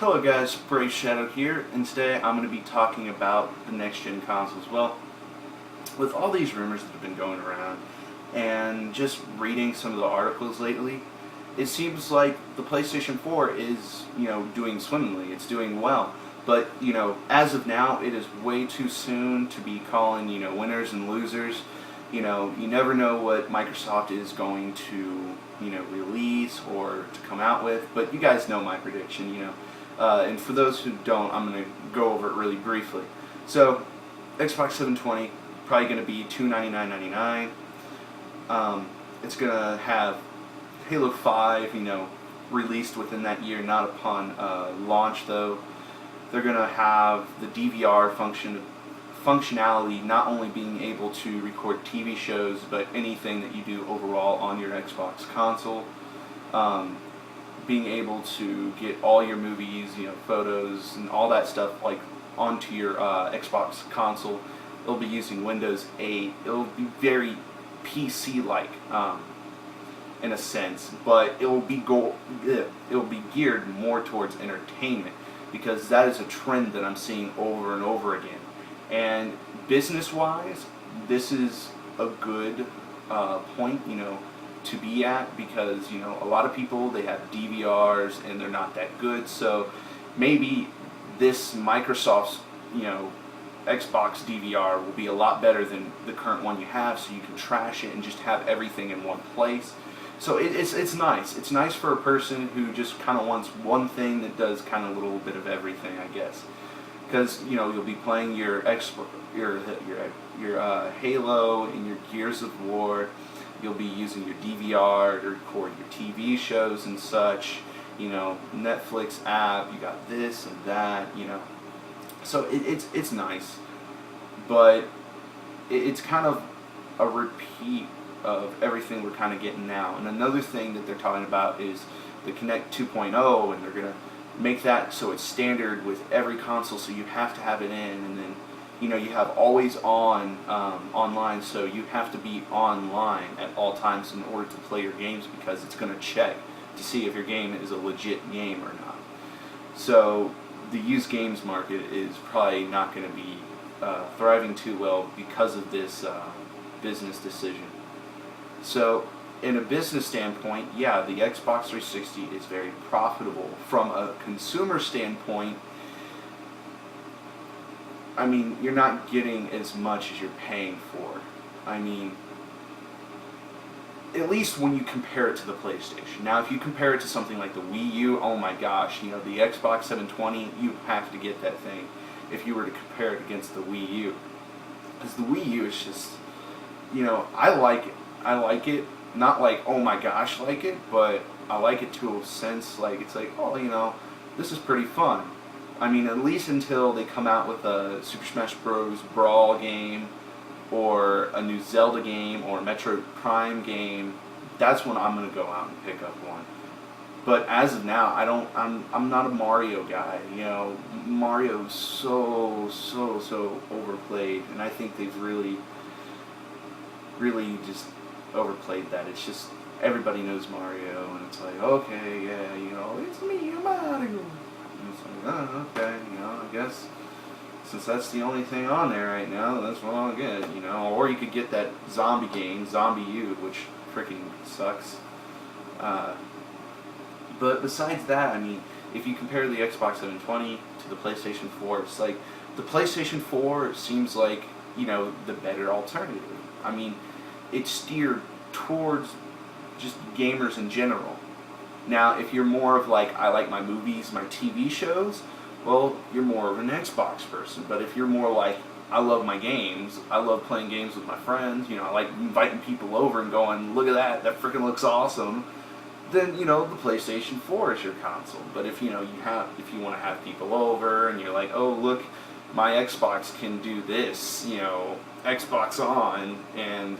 Hello guys, Brave Shadow here, and today I'm going to be talking about the next-gen consoles. Well, with all these rumors that have been going around, and just reading some of the articles lately, it seems like the PlayStation 4 is, doing swimmingly. It's doing well. But, as of now, it is way too soon to be calling, winners and losers. You never know what Microsoft is going to, release or to come out with. But you guys know my prediction, and for those who don't, I'm going to go over it really briefly. So, Xbox 720, probably going to be $299.99. It's going to have Halo 5, released within that year, not upon launch though. They're going to have the DVR functionality, not only being able to record TV shows, but anything that you do overall on your Xbox console. Being able to get all your movies, photos, and all that stuff onto your Xbox console. It'll be using Windows 8. It'll be very PC-like in a sense, but it will be geared more towards entertainment, because that is a trend that I'm seeing over and over again. And business-wise, this is a good point, to be at, because a lot of people, they have DVRs and they're not that good. So maybe this Microsoft's Xbox DVR will be a lot better than the current one you have, so you can trash it and just have everything in one place. So it's nice. It's nice for a person who just kind of wants one thing that does kind of a little bit of everything, I guess. Because you'll be playing your Halo and your Gears of War. You'll be using your DVR to record your TV shows and such. Netflix app. You got this and that. So it's nice, but it's kind of a repeat of everything we're kind of getting now. And another thing that they're talking about is the Kinect 2.0, and they're gonna make that so it's standard with every console, so you have to have it in. And then you have always on online, so you have to be online at all times in order to play your games, because it's going to check to see if your game is a legit game or not. So the used games market is probably not going to be thriving too well because of this business decision. So in a business standpoint, yeah, the Xbox 360 is very profitable. From a consumer standpoint, I mean, you're not getting as much as you're paying for. I mean, at least when you compare it to the PlayStation. Now, if you compare it to something like the Wii U, oh my gosh, the Xbox 720, you have to get that thing if you were to compare it against the Wii U. Because the Wii U is just, I like it. I like it, not like, oh my gosh, like it, but I like it to a sense, it's like, oh, this is pretty fun. I mean, at least until they come out with a Super Smash Bros. Brawl game, or a new Zelda game, or a Metroid Prime game, that's when I'm gonna go out and pick up one. But as of now, I'm not a Mario guy. Mario's so overplayed, and I think they've really just overplayed that. It's just everybody knows Mario, and it's like, okay, yeah, it's me, Mario. And it's like, oh, okay, I guess since that's the only thing on there right now, that's what I'll get, Or you could get that zombie game, Zombie U, which freaking sucks. But besides that, I mean, if you compare the Xbox 720 to the PlayStation 4, it's like the PlayStation 4 seems like, the better alternative. I mean, it's steered towards just gamers in general. Now, if you're more of I like my movies, my TV shows, well, you're more of an Xbox person. But if you're more I love my games, I love playing games with my friends, I like inviting people over and going, look at that freaking looks awesome, then, the PlayStation 4 is your console. But if, if you want to have people over and you're like, oh, look, my Xbox can do this, Xbox on, and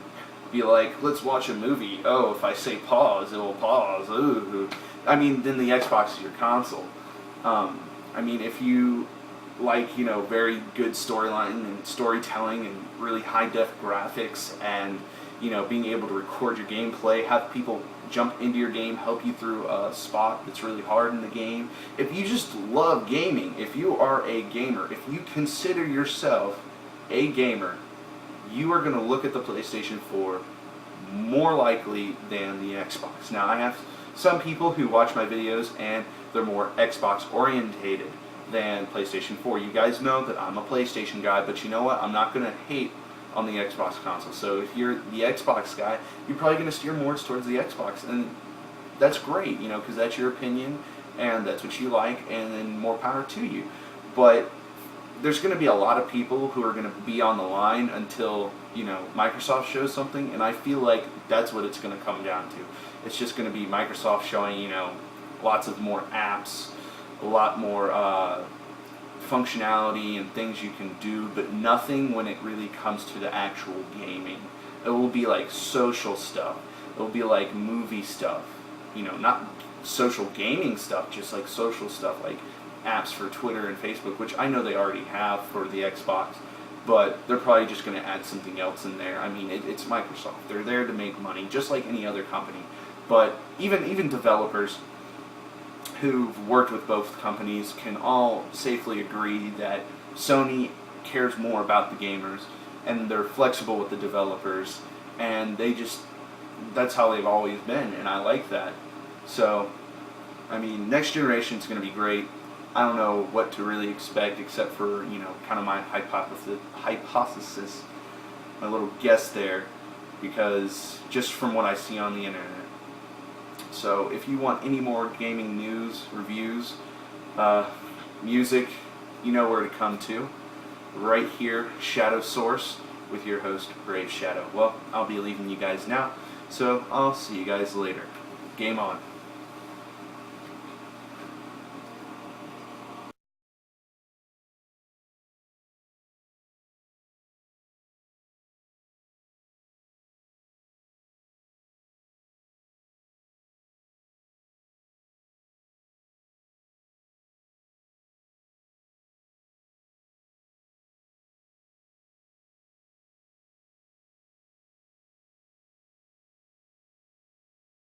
be like, let's watch a movie. Oh, if I say pause, it will pause. Ooh. I mean, then the Xbox is your console. I mean, if you like, very good storyline and storytelling and really high-def graphics and, being able to record your gameplay, have people jump into your game, help you through a spot that's really hard in the game. If you just love gaming, if you are a gamer, if you consider yourself a gamer, you are going to look at the PlayStation 4 more likely than the Xbox. Now, I have some people who watch my videos and they're more Xbox orientated than PlayStation 4. You guys know that I'm a PlayStation guy, but you know what? I'm not going to hate on the Xbox console. So if you're the Xbox guy, you're probably going to steer more towards the Xbox, and that's great, you know, because that's your opinion and that's what you like, and then more power to you. But there's going to be a lot of people who are going to be on the line until, you know, Microsoft shows something, and I feel like that's what it's going to come down to. It's just going to be Microsoft showing, you know, lots of more apps, a lot more functionality and things you can do, but nothing when it really comes to the actual gaming. It will be like social stuff. It will be like movie stuff. You know, not social gaming stuff, just like social stuff, like apps for Twitter and Facebook, which I know they already have for the Xbox, but they're probably just going to add something else in there. I mean, it's Microsoft. They're there to make money, just like any other company. But even developers who've worked with both companies can all safely agree that Sony cares more about the gamers, and they're flexible with the developers, and that's how they've always been, and I like that. So, I mean, next generation is going to be great. I don't know what to really expect except for, you know, kind of my hypothesis, my little guess there, because just from what I see on the internet. So if you want any more gaming news, reviews, music, you know where to come to. Right here, Shadow Source, with your host, Brave Shadow. Well, I'll be leaving you guys now, so I'll see you guys later. Game on.